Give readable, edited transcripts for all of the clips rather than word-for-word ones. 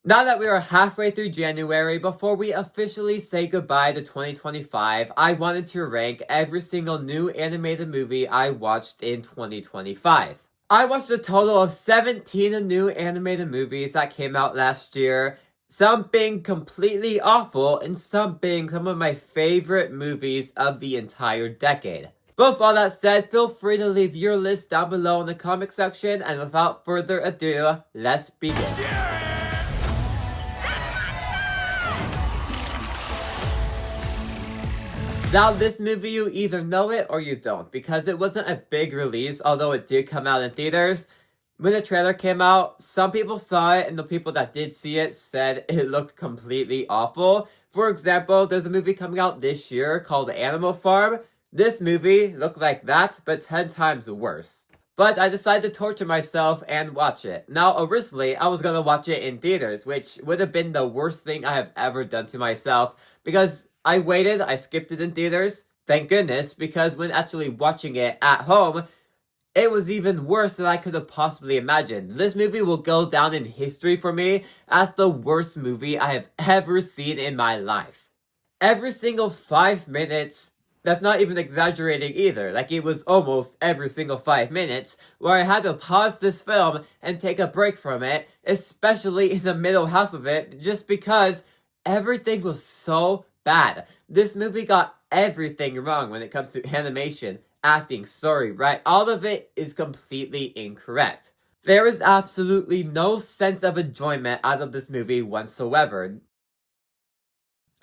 Now that we are halfway through January, before we officially say goodbye to 2025, I wanted to rank every single new animated movie I watched in 2025. I watched a total of 17 new animated movies that came out last year, some being completely awful and some being some of my favorite movies of the entire decade. But with all that said, feel free to leave your list down below in the comment section, and without further ado, let's begin. Now, this movie, you either know it or you don't, because it wasn't a big release, although it did come out in theaters. When the trailer came out, some people saw it, and the people that did see it said it looked completely awful. For example, there's a movie coming out this year called Animal Farm. This movie looked like that, but 10 times worse. But I decided to torture myself and watch it. Now, originally, I was gonna watch it in theaters, which would have been the worst thing I have ever done to myself, because I waited, I skipped it in theaters, thank goodness, because when actually watching it at home, it was even worse than I could have possibly imagined. This movie will go down in history for me as the worst movie I have ever seen in my life. Every single 5 minutes, that's not even exaggerating either, like it was almost every single 5 minutes, where I had to pause this film and take a break from it, especially in the middle half of it, just because everything was so bad. This movie got everything wrong when it comes to animation, acting, story, right? All of it is completely incorrect. There is absolutely no sense of enjoyment out of this movie whatsoever.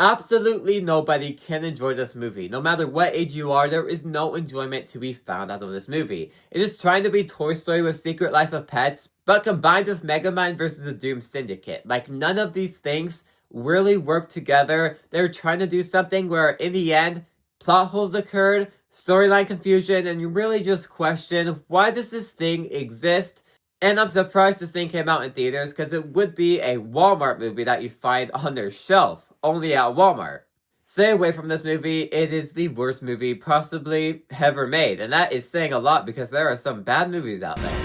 Absolutely nobody can enjoy this movie. No matter what age you are, there is no enjoyment to be found out of this movie. It is trying to be Toy Story with Secret Life of Pets, but combined with Megamind vs. the Doom Syndicate. Like, none of these things really work together. They're trying to do something where, in the end, plot holes occurred, storyline confusion, and you really just question, why does this thing exist? And I'm surprised this thing came out in theaters, because it would be a Walmart movie that you find on their shelf, only at Walmart. Stay away from this movie. It is the worst movie possibly ever made, and that is saying a lot because there are some bad movies out there.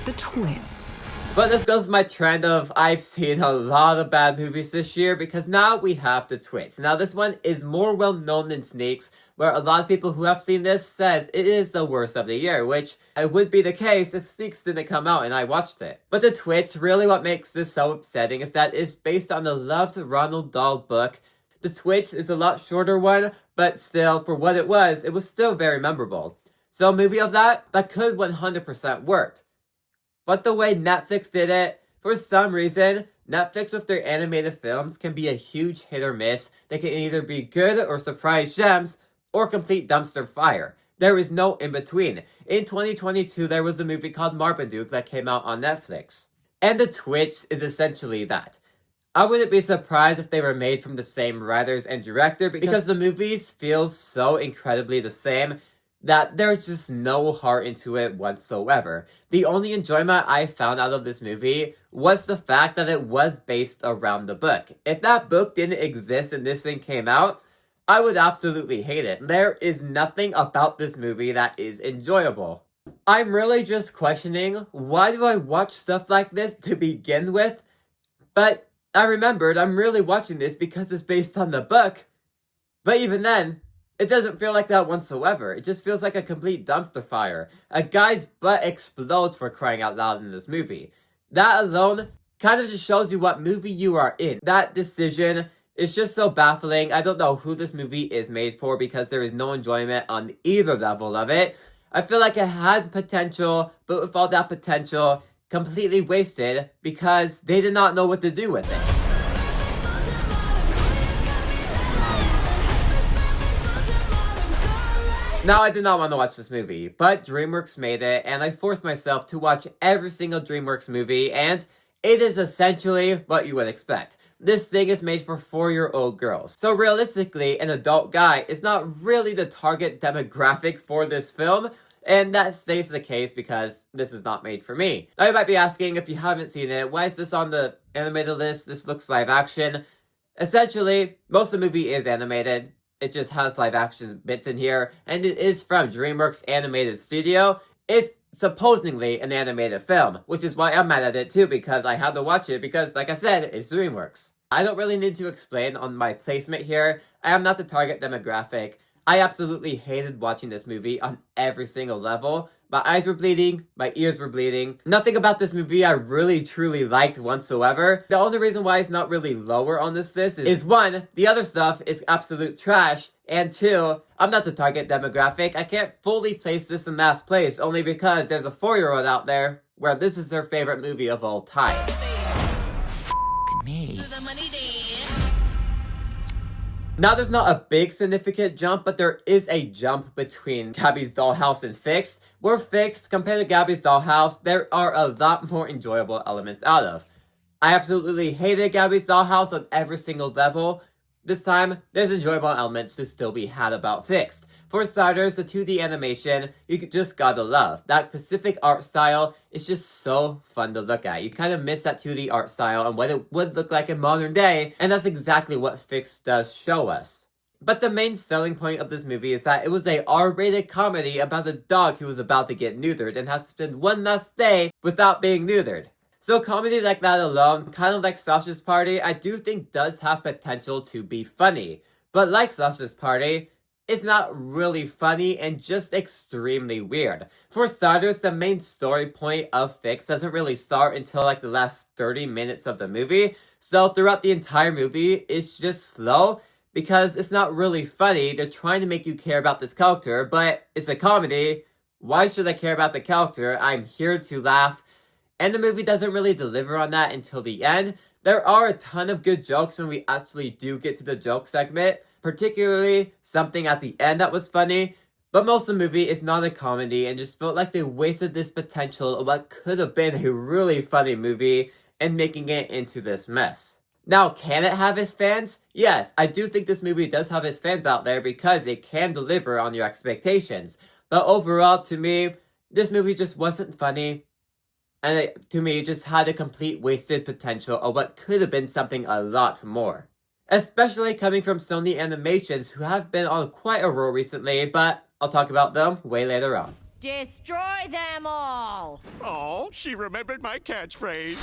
The Twits. But this goes with my trend of I've seen a lot of bad movies this year, because now we have The Twits. Now this one is more well known than Sneaks, where a lot of people who have seen this says it is the worst of the year, which it would be the case if Sneaks didn't come out and I watched it. But The Twits, really what makes this so upsetting is that it's based on the loved Roald Dahl book. The Twits is a lot shorter one, but still, for what it was still very memorable. So a movie of that could 100% work. But the way Netflix did it, for some reason, Netflix with their animated films can be a huge hit or miss. They can either be good or surprise gems, or complete dumpster fire. There is no in between. In 2022, there was a movie called Marmaduke that came out on Netflix. And The Twits is essentially that. I wouldn't be surprised if they were made from the same writers and director, because the movies feel so incredibly the same that there's just no heart into it whatsoever. The only enjoyment I found out of this movie was the fact that it was based around the book. If that book didn't exist and this thing came out, I would absolutely hate it. There is nothing about this movie that is enjoyable. I'm really just questioning, why do I watch stuff like this to begin with? But I remembered I'm really watching this because it's based on the book. But even then, it doesn't feel like that whatsoever. It just feels like a complete dumpster fire. A guy's butt explodes, for crying out loud, in this movie. That alone kind of just shows you what movie you are in. That decision is just so baffling. I don't know who this movie is made for, because there is no enjoyment on either level of it. I feel like it had potential, but with all that potential, completely wasted because they did not know what to do with it. Now, I did not want to watch this movie, but DreamWorks made it, and I forced myself to watch every single DreamWorks movie, and it is essentially what you would expect. This thing is made for 4-year-old girls. So realistically, an adult guy is not really the target demographic for this film, and that stays the case because this is not made for me. Now you might be asking, if you haven't seen it, why is this on the animated list? This looks live action. Essentially, most of the movie is animated. It just has live action bits in here, and it is from DreamWorks Animated Studio. It's supposedly an animated film, which is why I'm mad at it too, because I had to watch it because, like I said, it's DreamWorks. I don't really need to explain on my placement here. I am not the target demographic. I absolutely hated watching this movie on every single level. My eyes were bleeding, my ears were bleeding. Nothing about this movie I really truly liked whatsoever. The only reason why it's not really lower on this list is one, the other stuff is absolute trash, and two, I'm not the target demographic. I can't fully place this in last place only because there's a 4-year-old out there where this is their favorite movie of all time. Me. Now, there's not a big significant jump, but there is a jump between Gabby's Dollhouse and Fixed. Where Fixed, compared to Gabby's Dollhouse, there are a lot more enjoyable elements out of. I absolutely hated Gabby's Dollhouse on every single level. This time, there's enjoyable elements to still be had about Fixed. For starters, the 2D animation, you just gotta love. That Pacific art style is just so fun to look at. You kind of miss that 2D art style and what it would look like in modern day, and that's exactly what Fixed does show us. But the main selling point of this movie is that it was a R-rated comedy about a dog who was about to get neutered and has to spend one last day without being neutered. So comedy like that alone, kind of like Sausage Party, I do think does have potential to be funny. But like Sausage Party, it's not really funny and just extremely weird. For starters, the main story point of Fix doesn't really start until like the last 30 minutes of the movie. So throughout the entire movie, it's just slow because it's not really funny. They're trying to make you care about this character, but it's a comedy. Why should I care about the character? I'm here to laugh. And the movie doesn't really deliver on that until the end. There are a ton of good jokes when we actually do get to the joke segment, particularly something at the end that was funny, but most of the movie is not a comedy and just felt like they wasted this potential of what could have been a really funny movie and making it into this mess. Now, can it have its fans? Yes, I do think this movie does have its fans out there because it can deliver on your expectations. But overall, to me, this movie just wasn't funny. And it, to me, just had a complete wasted potential of what could have been something a lot more. Especially coming from Sony Animations, who have been on quite a roll recently, but I'll talk about them way later on. Destroy them all! Oh, she remembered my catchphrase.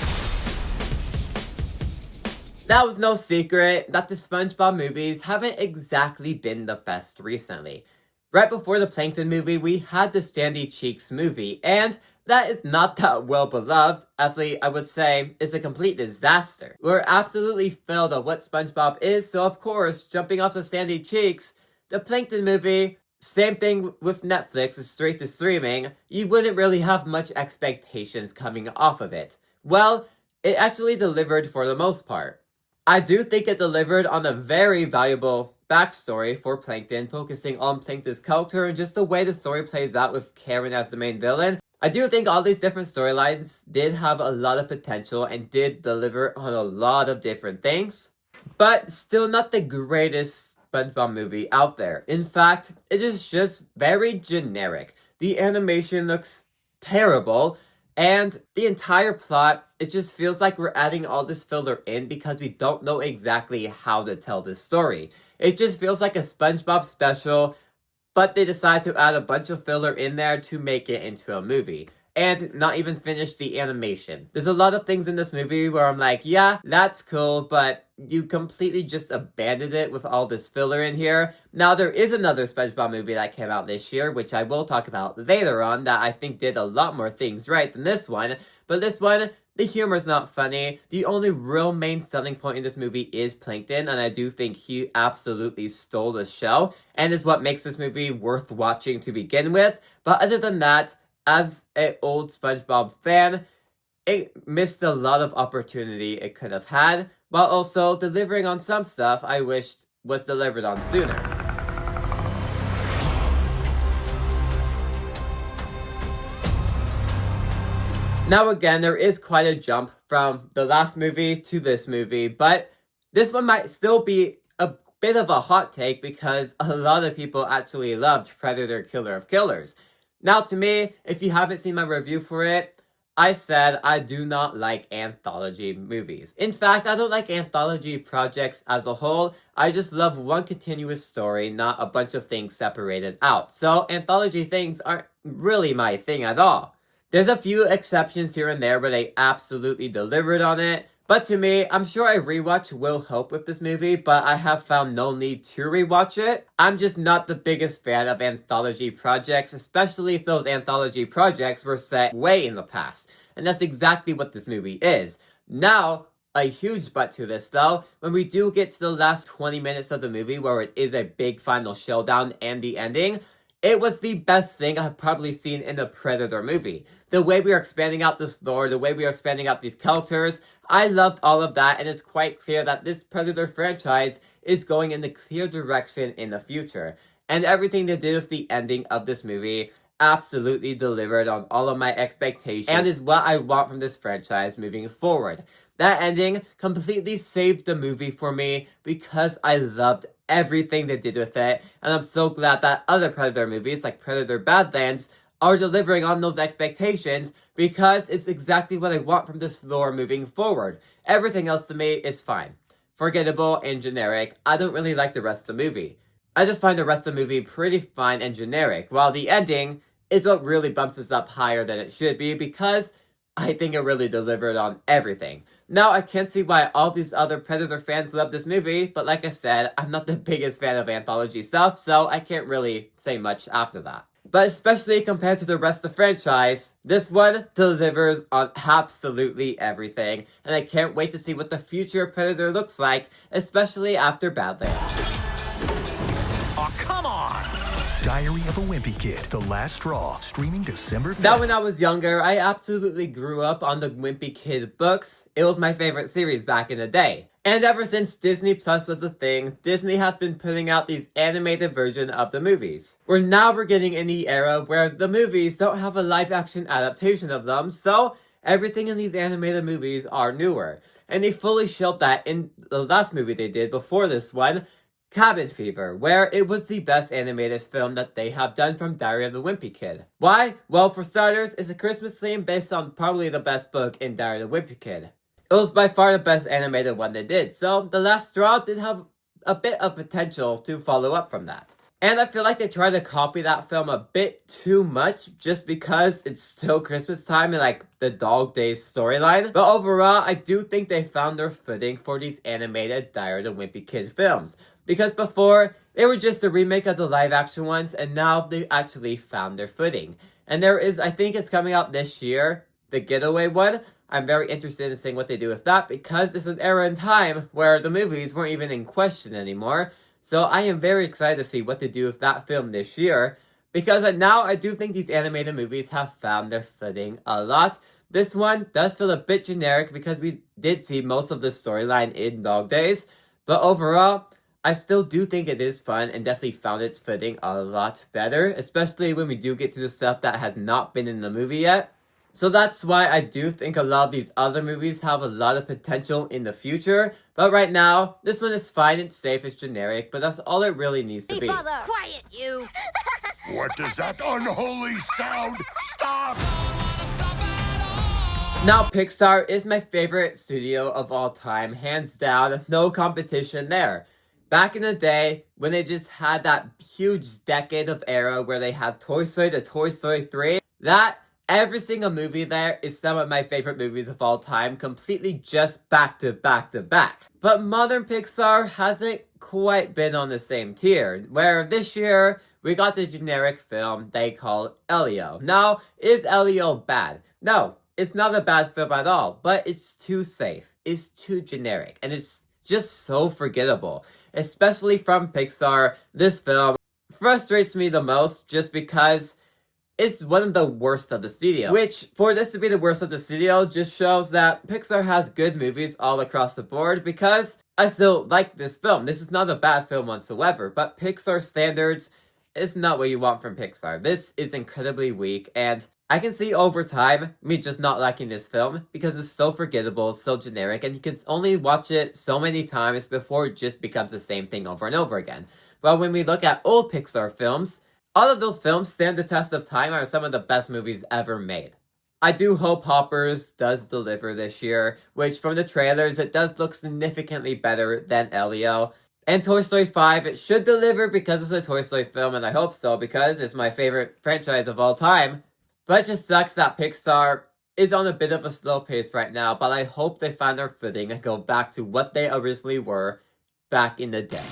That was no secret that the SpongeBob movies haven't exactly been the best recently. Right before the Plankton movie, we had the Sandy Cheeks movie, and that is not that well beloved. Actually, I would say it's a complete disaster. We're absolutely failed at what SpongeBob is, so of course, jumping off of Sandy Cheeks, the Plankton movie, same thing with Netflix, is straight to streaming, you wouldn't really have much expectations coming off of it. Well, it actually delivered for the most part. I do think it delivered on a very valuable backstory for Plankton, focusing on Plankton's character and just the way the story plays out with Karen as the main villain. I do think all these different storylines did have a lot of potential and did deliver on a lot of different things, but still not the greatest SpongeBob movie out there. In fact, it is just very generic. The animation looks terrible, and the entire plot, it just feels like we're adding all this filler in because we don't know exactly how to tell this story. It just feels like a SpongeBob special, but they decide to add a bunch of filler in there to make it into a movie. And not even finish the animation. There's a lot of things in this movie where I'm like, yeah, that's cool, but you completely just abandoned it with all this filler in here. Now, there is another SpongeBob movie that came out this year, which I will talk about later on, that I think did a lot more things right than this one. But this one, the humor's not funny. The only real main selling point in this movie is Plankton, and I do think he absolutely stole the show, and is what makes this movie worth watching to begin with. But other than that, as an old SpongeBob fan, it missed a lot of opportunity it could have had, while also delivering on some stuff I wished was delivered on sooner. Now again, there is quite a jump from the last movie to this movie, but this one might still be a bit of a hot take because a lot of people actually loved Predator Killer of Killers. Now, to me, if you haven't seen my review for it, I said I do not like anthology movies. In fact, I don't like anthology projects as a whole. I just love one continuous story, not a bunch of things separated out. So, anthology things aren't really my thing at all. There's a few exceptions here and there, but they absolutely delivered on it. But to me, I'm sure a rewatch will help with this movie, but I have found no need to rewatch it. I'm just not the biggest fan of anthology projects, especially if those anthology projects were set way in the past. And that's exactly what this movie is. Now, a huge but to this though, when we do get to the last 20 minutes of the movie where it is a big final showdown and the ending, it was the best thing I've probably seen in a Predator movie. The way we are expanding out this lore, the way we are expanding out these characters, I loved all of that, and it's quite clear that this Predator franchise is going in the clear direction in the future. And everything to do with the ending of this movie absolutely delivered on all of my expectations and is what I want from this franchise moving forward. That ending completely saved the movie for me because I loved everything they did with it, and I'm so glad that other Predator movies like Predator Badlands are delivering on those expectations because it's exactly what I want from this lore moving forward. Everything else to me is fine. Forgettable and generic. I don't really like the rest of the movie. I just find the rest of the movie pretty fine and generic, while the ending is what really bumps us up higher than it should be because I think it really delivered on everything. Now, I can't see why all these other Predator fans love this movie, but like I said, I'm not the biggest fan of anthology stuff, so I can't really say much after that. But especially compared to the rest of the franchise, this one delivers on absolutely everything, and I can't wait to see what the future Predator looks like, especially after Badlands. Oh, come on! Diary of a Wimpy Kid, The Last Straw, streaming December 5th. Now, when I was younger, I absolutely grew up on the Wimpy Kid books. It was my favorite series back in the day. And ever since Disney Plus was a thing, Disney has been putting out these animated versions of the movies. Now we're getting in the era where the movies don't have a live-action adaptation of them, so everything in these animated movies are newer. And they fully showed that in the last movie they did before this one, Cabin Fever, where it was the best animated film that they have done from Diary of the Wimpy Kid. Why? Well, for starters, it's a Christmas theme based on probably the best book in Diary of the Wimpy Kid. It was by far the best animated one they did, so The Last Straw did have a bit of potential to follow up from that. And I feel like they tried to copy that film a bit too much just because it's still Christmas time and like the Dog Days storyline. But overall, I do think they found their footing for these animated Diary of the Wimpy Kid films. Because before, they were just a remake of the live action ones, and now they actually found their footing. And there is, I think it's coming out this year, the Getaway one. I'm very interested in seeing what they do with that because it's an era in time where the movies weren't even in question anymore. So I am very excited to see what they do with that film this year because now I do think these animated movies have found their footing a lot. This one does feel a bit generic because we did see most of the storyline in Dog Days, but overall, I still do think it is fun and definitely found its footing a lot better, especially when we do get to the stuff that has not been in the movie yet. So that's why I do think a lot of these other movies have a lot of potential in the future. But right now, this one is fine, it's safe, it's generic, but that's all it really needs to be. Father! Quiet, you! What is that unholy sound? Stop! Now, Pixar is my favorite studio of all time, hands down, no competition there. Back in the day, when they just had that huge decade of era where they had Toy Story to Toy Story 3, every single movie there is some of my favorite movies of all time, completely just back to back to back. But modern Pixar hasn't quite been on the same tier, where this year, we got the generic film they call Elio. Now, is Elio bad? No, it's not a bad film at all, but it's too safe, it's too generic, and it's just so forgettable. Especially from Pixar, this film frustrates me the most just because it's one of the worst of the studio. Which, for this to be the worst of the studio, just shows that Pixar has good movies all across the board because I still like this film. This is not a bad film whatsoever, but Pixar standards is not what you want from Pixar. This is incredibly weak, and I can see over time me just not liking this film because it's so forgettable, so generic, and you can only watch it so many times before it just becomes the same thing over and over again. But when we look at old Pixar films, all of those films stand the test of time and are some of the best movies ever made. I do hope Hoppers does deliver this year, which from the trailers, it does look significantly better than Elio. And Toy Story 5, it should deliver because it's a Toy Story film, and I hope so because it's my favorite franchise of all time. But it just sucks that Pixar is on a bit of a slow pace right now, but I hope they find their footing and go back to what they originally were back in the day.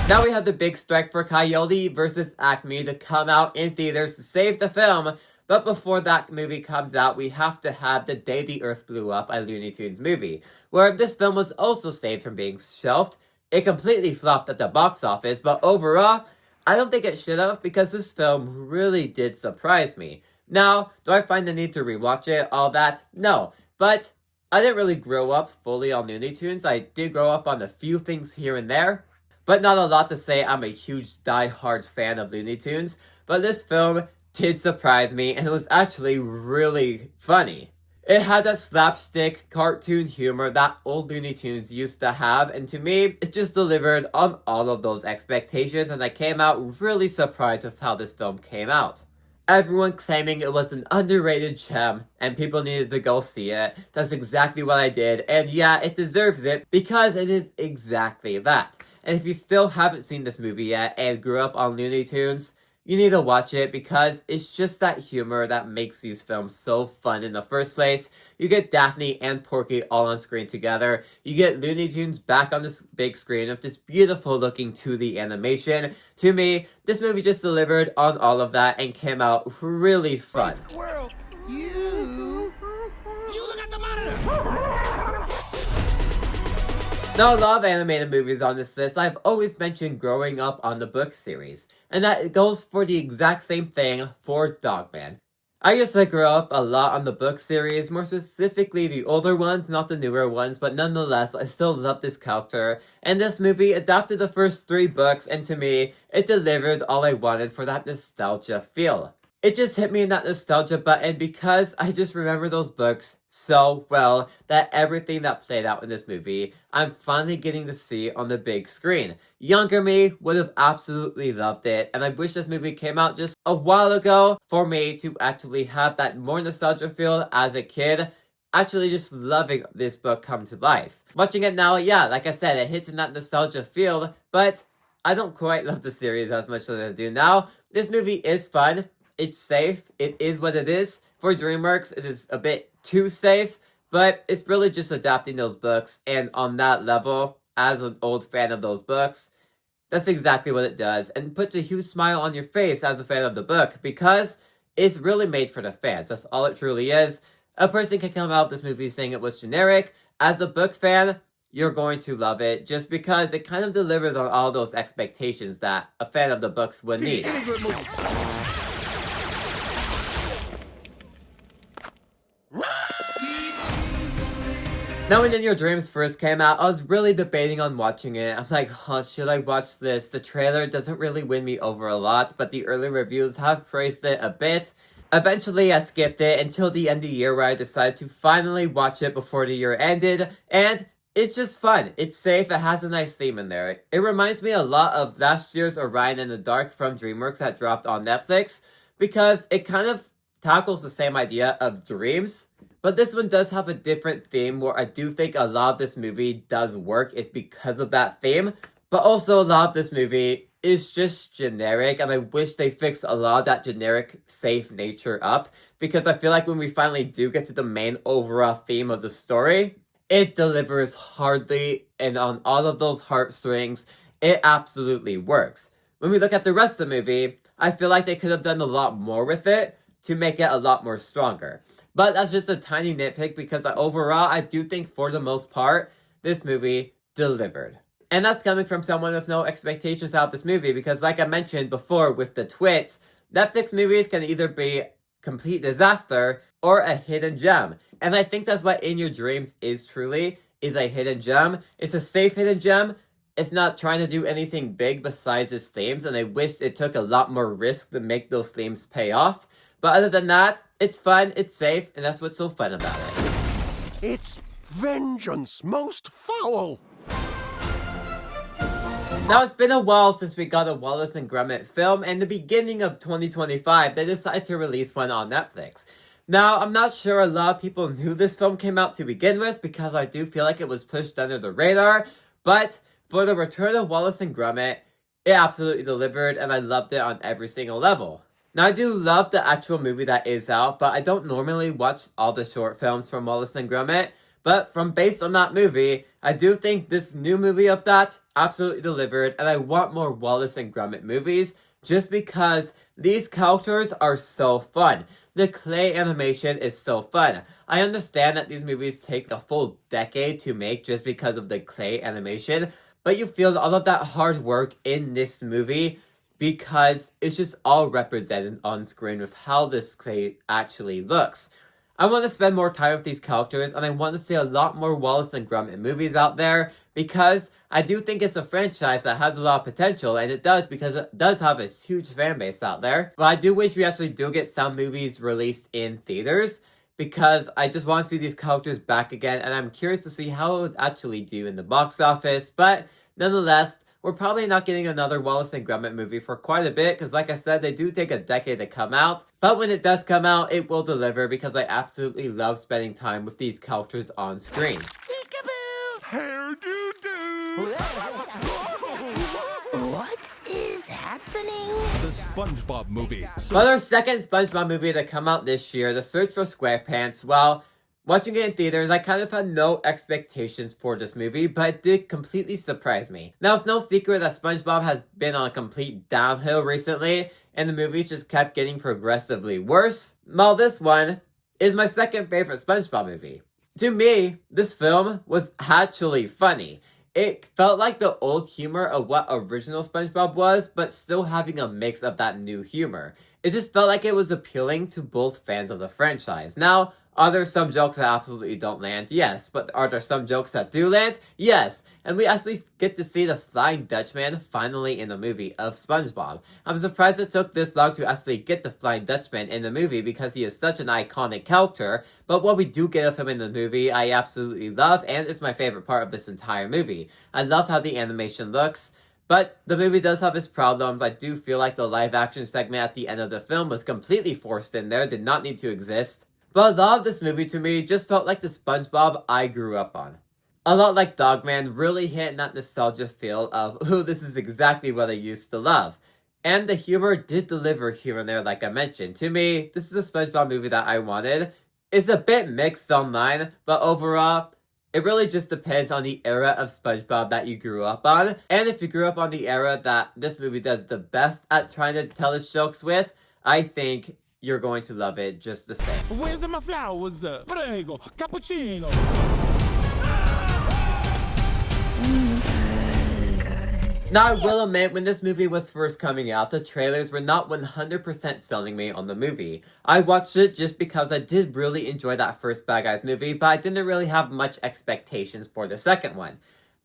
Now we have the big strike for Coyote vs. Acme to come out in theaters to save the film, but before that movie comes out, we have to have The Day the Earth Blew Up, a Looney Tunes movie, where this film was also saved from being shelved. It completely flopped at the box office, but overall, I don't think it should have because this film really did surprise me. Now, do I find the need to rewatch it, all that? No, but I didn't really grow up fully on Looney Tunes. I did grow up on a few things here and there, but not a lot to say I'm a huge die-hard fan of Looney Tunes. But this film did surprise me, and it was actually really funny. It had that slapstick cartoon humor that old Looney Tunes used to have, and to me, it just delivered on all of those expectations, and I came out really surprised with how this film came out. Everyone claiming it was an underrated gem, and people needed to go see it. That's exactly what I did, and yeah, it deserves it, because it is exactly that. And if you still haven't seen this movie yet and grew up on Looney Tunes, you need to watch it because it's just that humor that makes these films so fun in the first place. You get Daphne and Porky all on screen together. You get Looney Tunes back on this big screen with this beautiful looking 2D animation. To me, this movie just delivered on all of that and came out really fun. Squirrel, you look at the monitor. Now, a lot of animated movies on this list I've always mentioned growing up on the book series, and that it goes for the exact same thing for Dogman. I used to grow up a lot on the book series, more specifically the older ones, not the newer ones, but nonetheless, I still love this character, and this movie adapted the first 3 books, and to me, it delivered all I wanted for that nostalgia feel. It just hit me in that nostalgia button because I just remember those books so well that everything that played out in this movie, I'm finally getting to see on the big screen. Younger me would have absolutely loved it, and I wish this movie came out just a while ago for me to actually have that more nostalgia feel as a kid. Actually just loving this book come to life. Watching it now, yeah, like I said, it hits in that nostalgia field, but I don't quite love the series as much as I do now. This movie is fun. It's safe. It is what it is. For DreamWorks, it is a bit too safe, but it's really just adapting those books, and on that level, as an old fan of those books, that's exactly what it does, and puts a huge smile on your face as a fan of the book, because it's really made for the fans. That's all it truly is. A person can come out of this movie saying it was generic. As a book fan, you're going to love it, just because it kind of delivers on all those expectations that a fan of the books would need. Now, when In Your Dreams first came out, I was really debating on watching it. I'm like, should I watch this? The trailer doesn't really win me over a lot, but the early reviews have praised it a bit. Eventually, I skipped it until the end of the year where I decided to finally watch it before the year ended, and it's just fun. It's safe. It has a nice theme in there. It reminds me a lot of last year's Orion in the Dark from DreamWorks that dropped on Netflix, because it kind of tackles the same idea of dreams. But this one does have a different theme where I do think a lot of this movie does work. It's because of that theme. But also a lot of this movie is just generic, and I wish they fixed a lot of that generic safe nature up, because I feel like when we finally do get to the main overall theme of the story, it delivers hardly, and on all of those heartstrings, it absolutely works. When we look at the rest of the movie, I feel like they could have done a lot more with it to make it a lot more stronger. But that's just a tiny nitpick, because overall, I do think for the most part, this movie delivered. And that's coming from someone with no expectations out of this movie, because like I mentioned before with the twits, Netflix movies can either be complete disaster or a hidden gem. And I think that's what In Your Dreams is truly, is a hidden gem. It's a safe hidden gem. It's not trying to do anything big besides its themes, and I wish it took a lot more risk to make those themes pay off. But other than that, it's fun, it's safe, and that's what's so fun about it. It's vengeance most foul. Now, it's been a while since we got a Wallace and Gromit film, and the beginning of 2025, they decided to release one on Netflix. Now, I'm not sure a lot of people knew this film came out to begin with, because I do feel like it was pushed under the radar, but for the return of Wallace and Gromit, It absolutely delivered, and I loved it on every single level. Now, I do love the actual movie that is out, but I don't normally watch all the short films from Wallace and Gromit. But from based on that movie, I do think this new movie of that absolutely delivered, and I want more Wallace and Gromit movies just because these characters are so fun. The clay animation is so fun. I understand that these movies take a full decade to make just because of the clay animation, but you feel all of that hard work in this movie because it's just all represented on screen with how this clay actually looks. I want to spend more time with these characters, and I want to see a lot more Wallace and Gromit movies out there because I do think it's a franchise that has a lot of potential, and it does because it does have a huge fan base out there. But I do wish we actually do get some movies released in theaters because I just want to see these characters back again, and I'm curious to see how it would actually do in the box office. But nonetheless, we're probably not getting another Wallace and Gromit movie for quite a bit, because like I said, they do take a decade to come out. But when it does come out, it will deliver because I absolutely love spending time with these characters on screen. Hair-do-do! What is happening? The SpongeBob movie. But our second SpongeBob movie to come out this year, The Search for SquarePants, well, watching it in theaters, I kind of had no expectations for this movie, but it did completely surprise me. Now, it's no secret that SpongeBob has been on a complete downhill recently, and the movies just kept getting progressively worse. Well, this one is my second favorite SpongeBob movie. To me, this film was actually funny. It felt like the old humor of what original SpongeBob was, but still having a mix of that new humor. It just felt like it was appealing to both fans of the franchise. Now, are there some jokes that absolutely don't land? Yes. But are there some jokes that do land? Yes. And we actually get to see the Flying Dutchman finally in the movie of SpongeBob. I'm surprised it took this long to actually get the Flying Dutchman in the movie because he is such an iconic character. But what we do get of him in the movie, I absolutely love, and it's my favorite part of this entire movie. I love how the animation looks. But the movie does have its problems. I do feel like the live action segment at the end of the film was completely forced in there, did not need to exist. But a lot of this movie to me just felt like the SpongeBob I grew up on. A lot like Dogman, really hitting that nostalgia feel of, ooh, this is exactly what I used to love. And the humor did deliver here and there, like I mentioned. To me, this is a SpongeBob movie that I wanted. It's a bit mixed online, but overall, it really just depends on the era of SpongeBob that you grew up on. And if you grew up on the era that this movie does the best at trying to tell its jokes with, I think you're going to love it just the same. Where's my flowers? Prego, cappuccino. Now, I will admit, when this movie was first coming out, the trailers were not 100% selling me on the movie. I watched it just because I did really enjoy that first Bad Guys movie, but I didn't really have much expectations for the second one.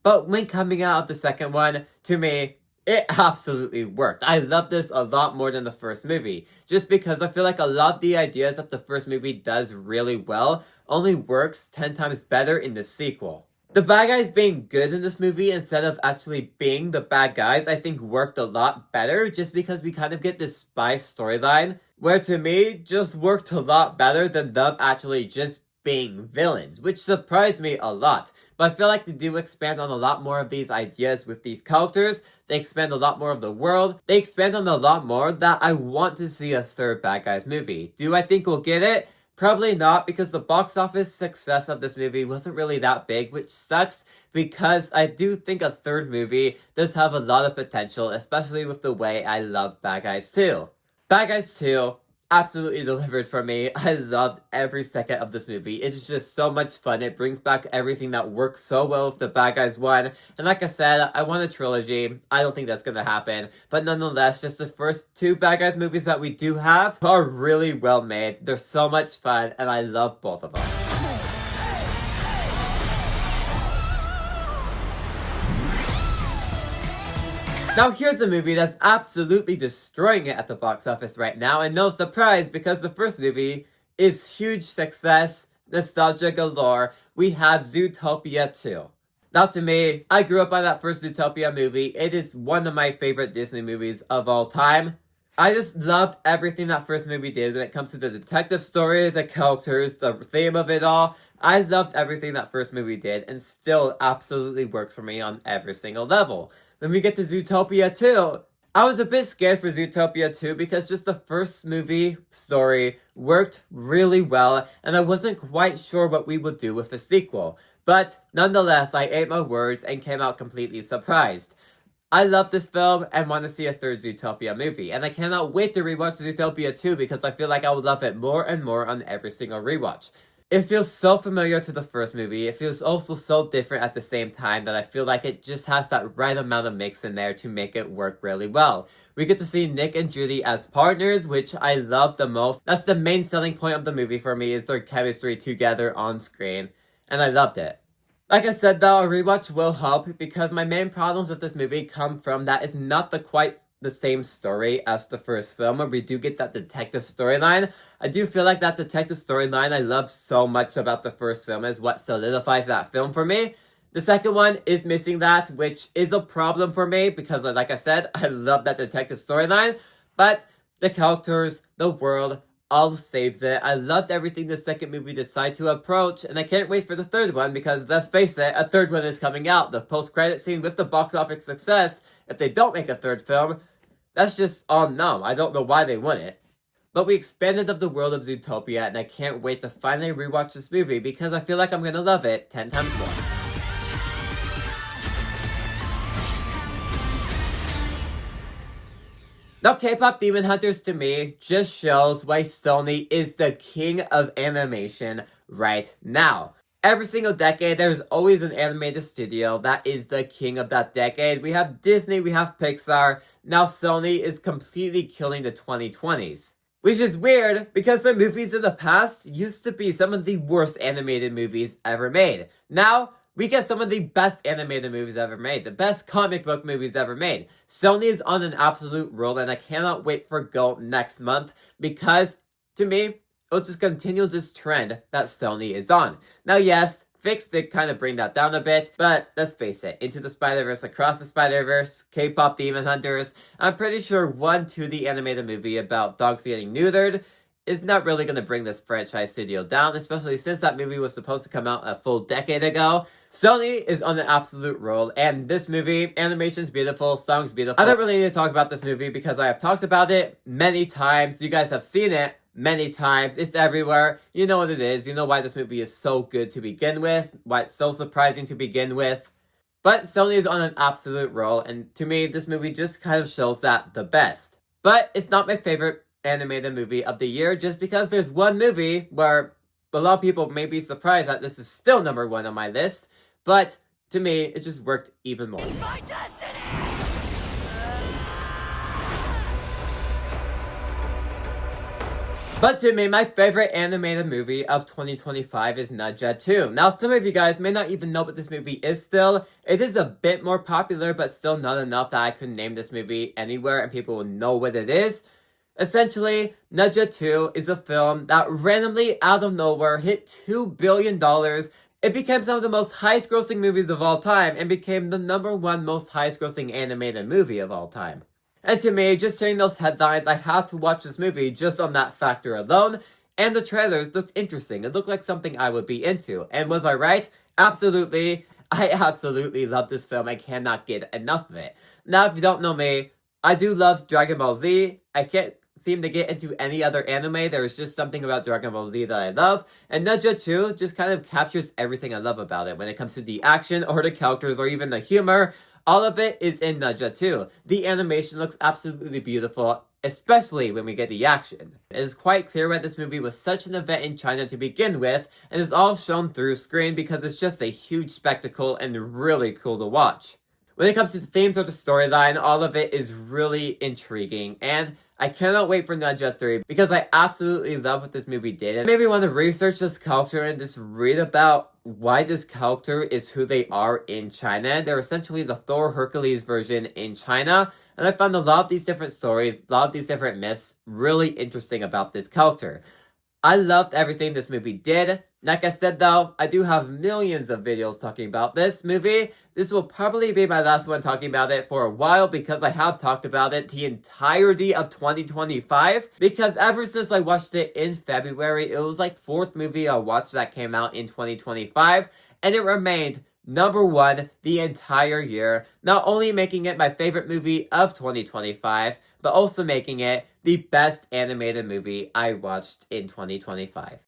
But when coming out of the second one, to me, it absolutely worked. I love this a lot more than the first movie, just because I feel like a lot of the ideas that the first movie does really well only works 10 times better in the sequel. The bad guys being good in this movie instead of actually being the bad guys, I think worked a lot better just because we kind of get this spy storyline where to me just worked a lot better than them actually just being villains, which surprised me a lot. But I feel like they do expand on a lot more of these ideas with these characters. They expand a lot more of the world. They expand on a lot more that I want to see a third Bad Guys movie. Do I think we'll get it? Probably not, because the box office success of this movie wasn't really that big, which sucks because I do think a third movie does have a lot of potential, especially with the way I love Bad Guys 2. Bad Guys 2 absolutely delivered for me. I loved every second of this movie. It is just so much fun. It brings back everything that worked so well with the Bad Guys 1. And like I said, I want a trilogy. I don't think that's going to happen. But nonetheless, just the first two Bad Guys movies that we do have are really well made. They're so much fun, and I love both of them. Now here's a movie that's absolutely destroying it at the box office right now, and no surprise because the first movie is huge success, nostalgia galore. We have Zootopia 2. Now to me, I grew up on that first Zootopia movie. It is one of my favorite Disney movies of all time. I just loved everything that first movie did when it comes to the detective story, the characters, the theme of it all. I loved everything that first movie did and still absolutely works for me on every single level. when we get to Zootopia 2, I was a bit scared for Zootopia 2 because just the first movie story worked really well, and I wasn't quite sure what we would do with the sequel. But nonetheless, I ate my words and came out completely surprised. I love this film and want to see a third Zootopia movie, and I cannot wait to rewatch Zootopia 2 because I feel like I would love it more and more on every single rewatch. It feels so familiar to the first movie. It feels also so different at the same time that I feel like it just has that right amount of mix in there to make it work really well. We get to see Nick and Judy as partners, which I love the most. That's the main selling point of the movie for me, is their chemistry together on screen, and I loved it. Like I said though, a rewatch will help because my main problems with this movie come from that it's not quite the same story as the first film, where we do get that detective storyline. I do feel like that detective storyline I love so much about the first film is what solidifies that film for me. The second one is missing that, which is a problem for me because, like I said, I love that detective storyline, but the characters, the world, all saves it. I loved everything the second movie decided to approach, and I can't wait for the third one because, let's face it, a third one is coming out. The post-credit scene with the box office success, if they don't make a third film, that's just numb. I don't know why they wouldn't. But we expanded of the world of Zootopia, and I can't wait to finally rewatch this movie because I feel like I'm gonna love it 10 times more. Now, K-pop Demon Hunters to me just shows why Sony is the king of animation right now. Every single decade, there's always an animated studio that is the king of that decade. We have Disney, we have Pixar. Now Sony is completely killing the 2020s. Which is weird, because the movies in the past used to be some of the worst animated movies ever made. Now, we get some of the best animated movies ever made, the best comic book movies ever made. Sony is on an absolute roll, and I cannot wait for Go next month, because, to me, it'll just continue this trend that Sony is on. Now yes, Fix did kind of bring that down a bit, but let's face it, Into the Spider-Verse, Across the Spider-Verse, K-pop Demon Hunters, I'm pretty sure 1 2D animated movie about dogs getting neutered is not really going to bring this franchise studio down, especially since that movie was supposed to come out a full decade ago. Sony is on an absolute roll, and this movie, animation's beautiful, song's beautiful. I don't really need to talk about this movie because I have talked about it many times. You guys have seen it many times. It's everywhere. You know what it is. You know why this movie is so good to begin with, why it's so surprising to begin with. But Sony is on an absolute roll, and to me, this movie just kind of shows that the best. But it's not my favorite animated movie of the year, just because there's one movie where a lot of people may be surprised that this is still number 1 on my list, but to me, it just worked even more. My destiny! But to me, my favorite animated movie of 2025 is Nadja 2. Now, some of you guys may not even know what this movie is still. It is a bit more popular, but still not enough that I could name this movie anywhere and people will know what it is. Essentially, Nadja 2 is a film that randomly, out of nowhere, hit $2 billion. It became some of the most highest-grossing movies of all time and became the #1 most highest-grossing animated movie of all time. And to me, just hearing those headlines, I had to watch this movie just on that factor alone, and the trailers looked interesting. It looked like something I would be into. And was I right? Absolutely. I absolutely love this film. I cannot get enough of it. Now, if you don't know me, I do love Dragon Ball Z. I can't seem to get into any other anime. There is just something about Dragon Ball Z that I love. And Nadja 2 just kind of captures everything I love about it when it comes to the action or the characters or even the humor. All of it is in Nadja 2. The animation looks absolutely beautiful, especially when we get the action. It is quite clear why this movie was such an event in China to begin with, and is all shown through screen because it's just a huge spectacle and really cool to watch. When it comes to the themes or the storyline, all of it is really intriguing, and I cannot wait for Nadja 3 because I absolutely love what this movie did. And maybe want to research this culture and just read about why this character is who they are in China. They're essentially the Thor Hercules version in China. And I found a lot of these different stories, a lot of these different myths really interesting about this character. I loved everything this movie did. Like I said though, I do have millions of videos talking about this movie. This will probably be my last one talking about it for a while because I have talked about it the entirety of 2025. Because ever since I watched it in February, it was like 4th movie I watched that came out in 2025. And it remained #1 the entire year, not only making it my favorite movie of 2025, but also making it the best animated movie I watched in 2025.